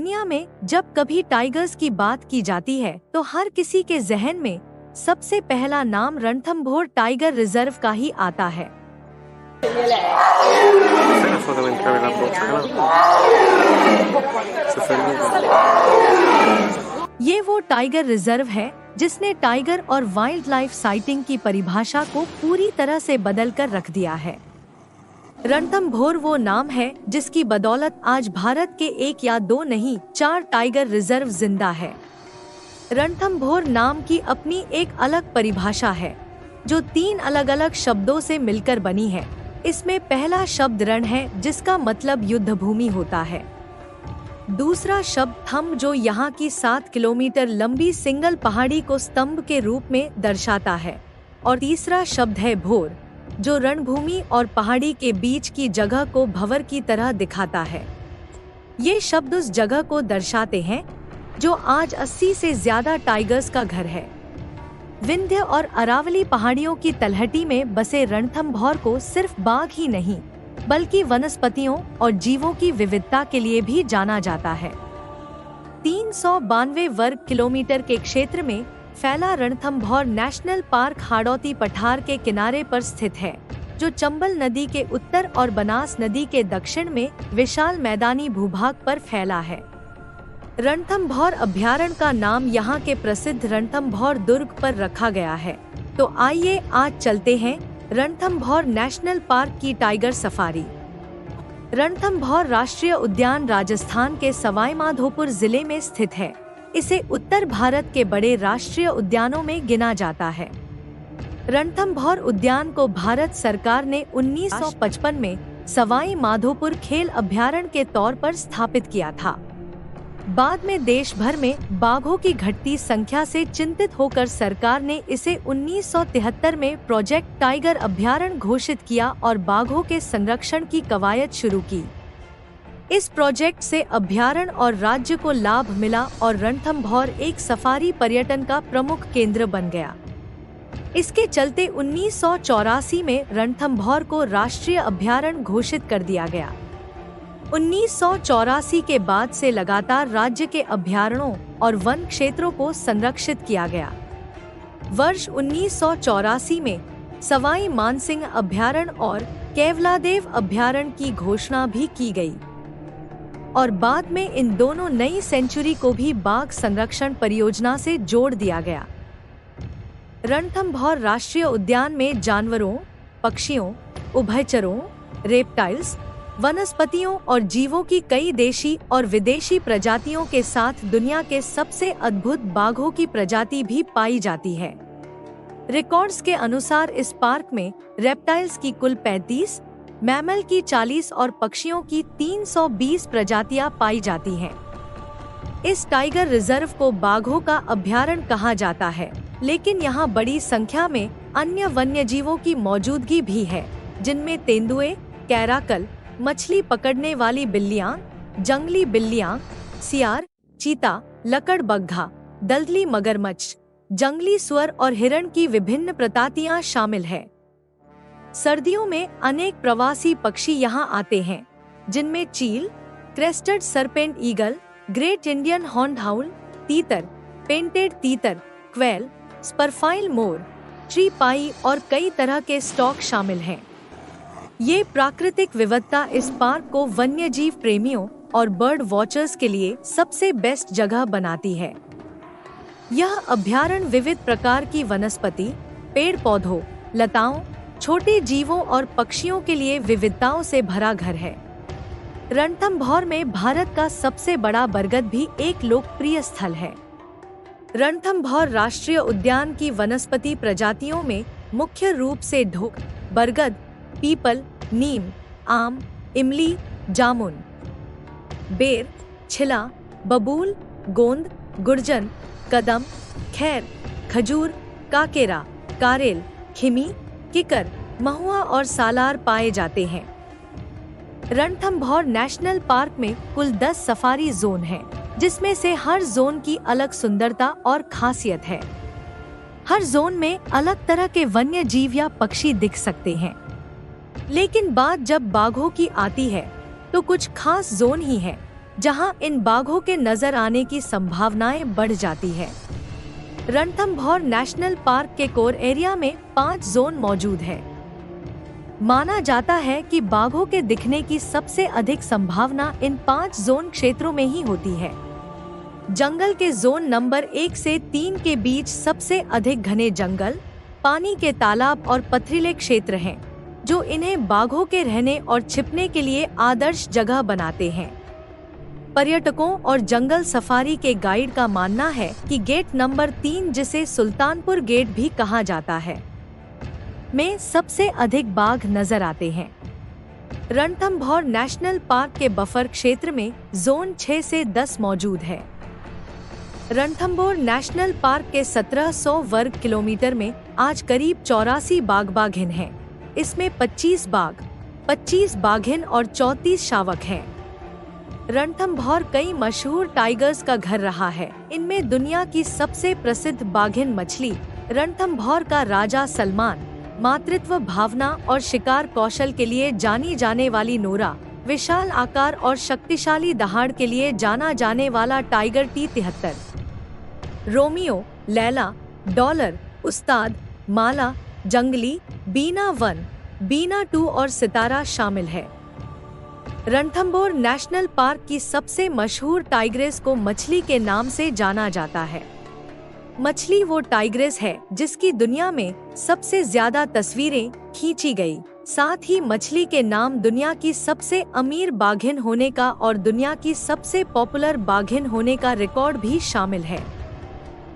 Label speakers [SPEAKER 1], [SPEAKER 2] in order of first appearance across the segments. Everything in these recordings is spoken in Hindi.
[SPEAKER 1] दुनिया में जब कभी टाइगर्स की बात की जाती है तो हर किसी के जहन में सबसे पहला नाम रणथंभौर टाइगर रिजर्व का ही आता है। ये वो टाइगर रिजर्व है जिसने टाइगर और वाइल्ड लाइफ साइटिंग की परिभाषा को पूरी तरह से बदलकर रख दिया है। रणथंभौर वो नाम है जिसकी बदौलत आज भारत के एक या दो नहीं 4 टाइगर रिजर्व जिंदा है। रणथंभौर नाम की अपनी एक अलग परिभाषा है जो 3 अलग अलग शब्दों से मिलकर बनी है। इसमें पहला शब्द रण है जिसका मतलब युद्ध भूमि होता है। दूसरा शब्द थम जो यहाँ की 7 किलोमीटर लंबी सिंगल पहाड़ी को स्तंभ के रूप में दर्शाता है। और तीसरा शब्द है भौर जो रणभूमि और पहाड़ी के बीच की जगह को भंवर की तरह दिखाता है। ये शब्द उस जगह को दर्शाते हैं जो आज 80 से ज्यादा टाइगर्स का घर है। विंध्य और अरावली पहाड़ियों की तलहटी में बसे रणथंभौर को सिर्फ बाघ ही नहीं बल्कि वनस्पतियों और जीवों की विविधता के लिए भी जाना जाता है। 392 वर्ग किलोमीटर के क्षेत्र में फैला रणथंभौर नेशनल पार्क हाड़ौती पठार के किनारे पर स्थित है जो चंबल नदी के उत्तर और बनास नदी के दक्षिण में विशाल मैदानी भूभाग पर फैला है। रणथंभौर अभयारण्य का नाम यहाँ के प्रसिद्ध रणथंभौर दुर्ग पर रखा गया है। तो आइए आज चलते हैं रणथंभौर नेशनल पार्क की टाइगर सफारी। रणथंभौर राष्ट्रीय उद्यान राजस्थान के सवाई माधोपुर जिले में स्थित है। इसे उत्तर भारत के बड़े राष्ट्रीय उद्यानों में गिना जाता है। रणथंभौर उद्यान को भारत सरकार ने 1955 में सवाई माधोपुर खेल अभयारण्य के तौर पर स्थापित किया था। बाद में देश भर में बाघों की घटती संख्या से चिंतित होकर सरकार ने इसे 1973 में प्रोजेक्ट टाइगर अभयारण्य घोषित किया और बाघों के संरक्षण की कवायद शुरू की। इस प्रोजेक्ट से अभयारण्य और राज्य को लाभ मिला और रणथंभौर एक सफारी पर्यटन का प्रमुख केंद्र बन गया। इसके चलते 1984 में रणथंभौर को राष्ट्रीय अभयारण्य घोषित कर दिया गया। 1984 के बाद से लगातार राज्य के अभयारण्यों और वन क्षेत्रों को संरक्षित किया गया। वर्ष 1984 में सवाई मानसिंह अभयारण्य और केवलादेव अभयारण्य की घोषणा भी की गई और बाद में इन दोनों नई सेंचुरी को भी बाघ संरक्षण परियोजना से जोड़ दिया गया। रणथंभौर राष्ट्रीय उद्यान में जानवरों, पक्षियों, उभयचरों, रेप्टाइल्स, वनस्पतियों और जीवों की कई देशी और विदेशी प्रजातियों के साथ दुनिया के सबसे अद्भुत बाघों की प्रजाति भी पाई जाती है। रिकॉर्ड्स के अनुसार इस पार्क में रेप्टाइल्स की कुल 35, मैमल की 40 और पक्षियों की 320 प्रजातियां पाई जाती हैं। इस टाइगर रिजर्व को बाघों का अभयारण्य कहा जाता है, लेकिन यहाँ बड़ी संख्या में अन्य वन्यजीवों की मौजूदगी भी है, जिनमें तेंदुए, कैराकल, मछली पकड़ने वाली बिल्लियाँ, जंगली बिल्लियाँ, सियार, चीता, लकड़बग्घा, दलदली मगरमच्छ, जंगली सुअर और हिरण की विभिन्न प्रजातियां शामिल है। सर्दियों में अनेक प्रवासी पक्षी यहाँ आते हैं, जिनमें चील, crested serpent eagle, great Indian horned owl, तीतर, पेंटेड तीतर, क्वेल, स्परफाइल मोर, ट्री पाई और कई तरह के स्टॉक शामिल हैं। ये प्राकृतिक विविधता इस पार्क को वन्यजीव प्रेमियों और बर्ड वॉचर्स के लिए सबसे बेस्ट जगह बनाती है। यह अभयारण्य विविध प्रकार की वनस्पति, पेड़ पौधों, लताओं, छोटे जीवों और पक्षियों के लिए विविधताओं से भरा घर है। रणथंभौर में भारत का सबसे बड़ा बरगद भी एक लोकप्रिय स्थल है। रणथंभौर राष्ट्रीय उद्यान की वनस्पति प्रजातियों में मुख्य रूप से ढोक, बरगद, पीपल, नीम, आम, इमली, जामुन, बेर, छिला, बबूल, गोंद, गुर्जन, कदम, खैर, खजूर, काकेरा, कारेल, खिमी, किकर, महुआ और सालार पाए जाते हैं। रणथंभौर नेशनल पार्क में कुल 10 सफारी जोन हैं, जिसमें से हर जोन की अलग सुंदरता और खासियत है। हर जोन में अलग तरह के वन्य जीव या पक्षी दिख सकते हैं। लेकिन बात जब बाघों की आती है तो कुछ खास जोन ही है जहां इन बाघों के नजर आने की संभावनाएं बढ़ जाती है। रणथंभौर नेशनल पार्क के कोर एरिया में 5 जोन मौजूद है। माना जाता है कि बाघों के दिखने की सबसे अधिक संभावना इन 5 जोन क्षेत्रों में ही होती है। जंगल के जोन नंबर 1 से 3 के बीच सबसे अधिक घने जंगल, पानी के तालाब और पथरीले क्षेत्र हैं, जो इन्हें बाघों के रहने और छिपने के लिए आदर्श जगह बनाते हैं। पर्यटकों और जंगल सफारी के गाइड का मानना है कि गेट नंबर 3, जिसे सुल्तानपुर गेट भी कहा जाता है, में सबसे अधिक बाघ नजर आते हैं। रणथंभौर नेशनल पार्क के बफर क्षेत्र में जोन 6 से 10 मौजूद है। रणथंभौर नेशनल पार्क के 1700 वर्ग किलोमीटर में आज करीब 84 बाघ बाघिन हैं। इसमें 25 बाघ, 25 बाघिन और 34 शावक हैं। रणथंभौर कई मशहूर टाइगर्स का घर रहा है। इनमें दुनिया की सबसे प्रसिद्ध बाघिन मछली, रणथंभौर का राजा सलमान, मातृत्व भावना और शिकार कौशल के लिए जानी जाने वाली नोरा, विशाल आकार और शक्तिशाली दहाड़ के लिए जाना जाने वाला tiger T73, Romeo, Laila, dollar, उस्ताद, माला, जंगली, बीना 1, बीना 2 और सितारा शामिल है। रणथंभौर नेशनल पार्क की सबसे मशहूर टाइग्रेस को मछली के नाम से जाना जाता है। मछली वो टाइग्रेस है जिसकी दुनिया में सबसे ज्यादा तस्वीरें खींची गई। साथ ही मछली के नाम दुनिया की सबसे अमीर बाघिन होने का और दुनिया की सबसे पॉपुलर बाघिन होने का रिकॉर्ड भी शामिल है।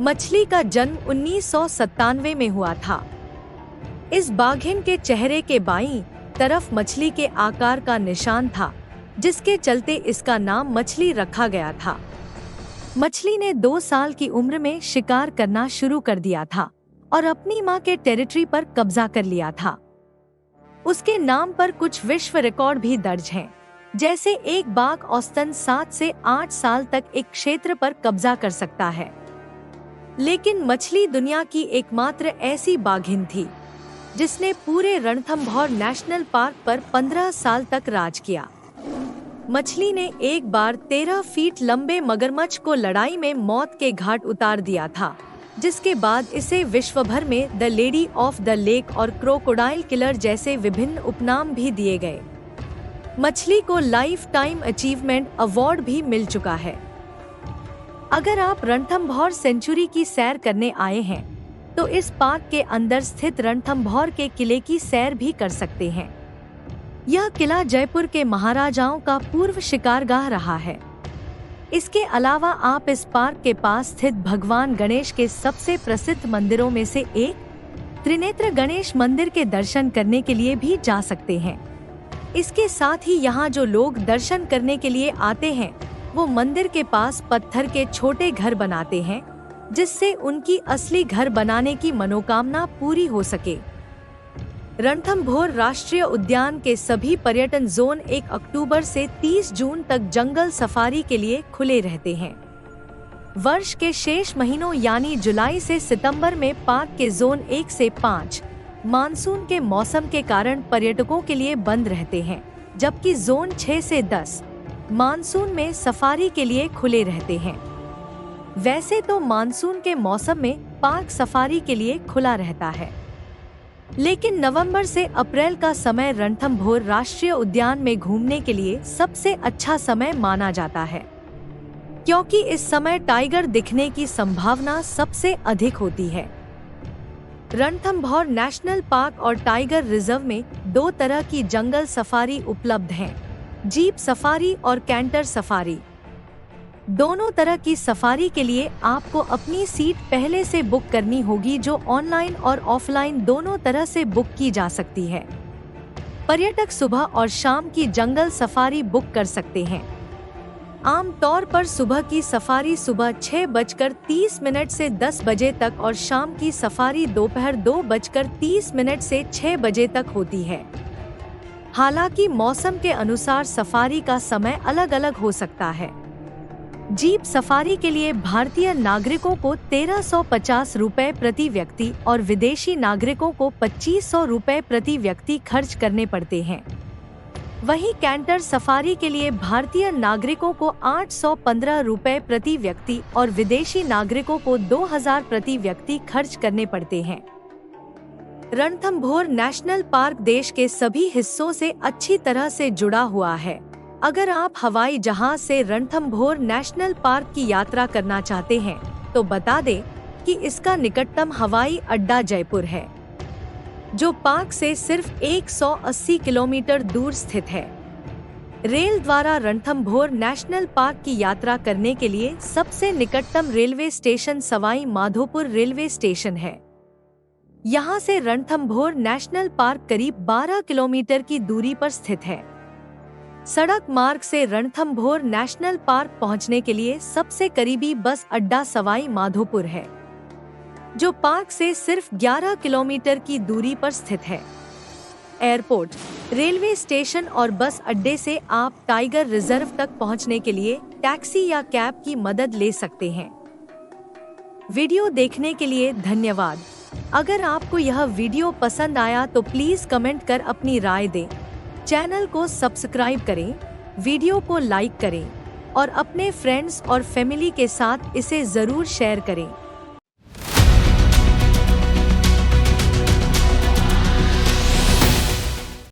[SPEAKER 1] मछली का जन्म 1997 में हुआ था। इस बाघिन के चेहरे के बाईं तरफ मछली के आकार का निशान था, जिसके चलते इसका नाम मछली रखा गया था। मछली ने 2 साल की उम्र में शिकार करना शुरू कर दिया था और अपनी मां के टेरिटरी पर कब्जा कर लिया था। उसके नाम पर कुछ विश्व रिकॉर्ड भी दर्ज हैं, जैसे एक बाघ औसतन 7 से 8 साल तक एक क्षेत्र पर कब्जा कर सकता है। लेकिन मछली दुनिया की एकमात्र ऐसी बाघिन थी जिसने पूरे रणथंभौर नेशनल पार्क पर 15 साल तक राज किया। मछली ने एक बार 13 फीट लंबे मगरमच्छ को लड़ाई में मौत के घाट उतार दिया था, जिसके बाद इसे विश्व भर में the lady of the lake और क्रोकोडाइल किलर जैसे विभिन्न उपनाम भी दिए गए। मछली को लाइफ टाइम अचीवमेंट अवार्ड भी मिल चुका है। अगर आप रणथंभौर सेंचुरी की सैर करने आए हैं तो इस पार्क के अंदर स्थित रणथंभौर के किले की सैर भी कर सकते हैं। यह किला जयपुर के महाराजाओं का पूर्व शिकारगाह रहा है। इसके अलावा आप इस पार्क के पास स्थित भगवान गणेश के सबसे प्रसिद्ध मंदिरों में से एक त्रिनेत्र गणेश मंदिर के दर्शन करने के लिए भी जा सकते हैं। इसके साथ ही यहाँ जो लोग दर्शन करने के लिए आते हैं वो मंदिर के पास पत्थर के छोटे घर बनाते हैं, जिससे उनकी असली घर बनाने की मनोकामना पूरी हो सके। रणथंभौर राष्ट्रीय उद्यान के सभी पर्यटन जोन 1 अक्टूबर से 30 जून तक जंगल सफारी के लिए खुले रहते हैं। वर्ष के शेष महीनों यानी जुलाई से सितंबर में पार्क के जोन 1 से 5 मानसून के मौसम के कारण पर्यटकों के लिए बंद रहते हैं, जबकि जोन 6 से 10 मानसून में सफारी के लिए खुले रहते हैं। वैसे तो मानसून के मौसम में पार्क सफारी के लिए खुला रहता है, लेकिन नवंबर से अप्रैल का समय रणथंभौर राष्ट्रीय उद्यान में घूमने के लिए सबसे अच्छा समय माना जाता है, क्योंकि इस समय टाइगर दिखने की संभावना सबसे अधिक होती है। रणथंभौर नेशनल पार्क और टाइगर रिजर्व में 2 तरह की जंगल सफारी उपलब्ध हैं, जीप सफारी और कैंटर सफारी। दोनों तरह की सफारी के लिए आपको अपनी सीट पहले से बुक करनी होगी, जो ऑनलाइन और ऑफलाइन दोनों तरह से बुक की जा सकती है। पर्यटक सुबह और शाम की जंगल सफारी बुक कर सकते हैं। आम तौर पर सुबह की सफारी सुबह 6:30 से 10 बजे तक और शाम की सफारी दोपहर 2:30 से 6 बजे तक होती है। हालांकि मौसम के अनुसार सफारी का समय अलग अलग हो सकता है। जीप सफारी के लिए भारतीय नागरिकों को 1350 रुपए प्रति व्यक्ति और विदेशी नागरिकों को 2500 रुपए प्रति व्यक्ति खर्च करने पड़ते हैं। वहीं कैंटर सफारी के लिए भारतीय नागरिकों को 815 रुपए प्रति व्यक्ति और विदेशी नागरिकों को 2000 प्रति व्यक्ति खर्च करने पड़ते हैं। रणथंभौर नेशनल पार्क देश के सभी हिस्सों से अच्छी तरह से जुड़ा हुआ है। अगर आप हवाई जहाज से रणथंभौर नेशनल पार्क की यात्रा करना चाहते हैं तो बता दें कि इसका निकटतम हवाई अड्डा जयपुर है, जो पार्क से सिर्फ 180 किलोमीटर दूर स्थित है। रेल द्वारा रणथंभौर नेशनल पार्क की यात्रा करने के लिए सबसे निकटतम railway station Sawai Madhopur railway station है। यहाँ से रणथंभौर नेशनल पार्क करीब 12 किलोमीटर की दूरी पर स्थित है। सड़क मार्ग से रणथंभौर नेशनल पार्क पहुँचने के लिए सबसे करीबी बस अड्डा सवाई माधोपुर है, जो पार्क से सिर्फ 11 किलोमीटर की दूरी पर स्थित है। एयरपोर्ट, रेलवे स्टेशन और बस अड्डे से आप टाइगर रिजर्व तक पहुंचने के लिए टैक्सी या कैब की मदद ले सकते हैं। वीडियो देखने के लिए धन्यवाद। अगर आपको यह वीडियो पसंद आया तो प्लीज कमेंट कर अपनी राय दें। चैनल को सब्सक्राइब करें, वीडियो को लाइक करें और अपने फ्रेंड्स और फैमिली के साथ इसे जरूर शेयर करें।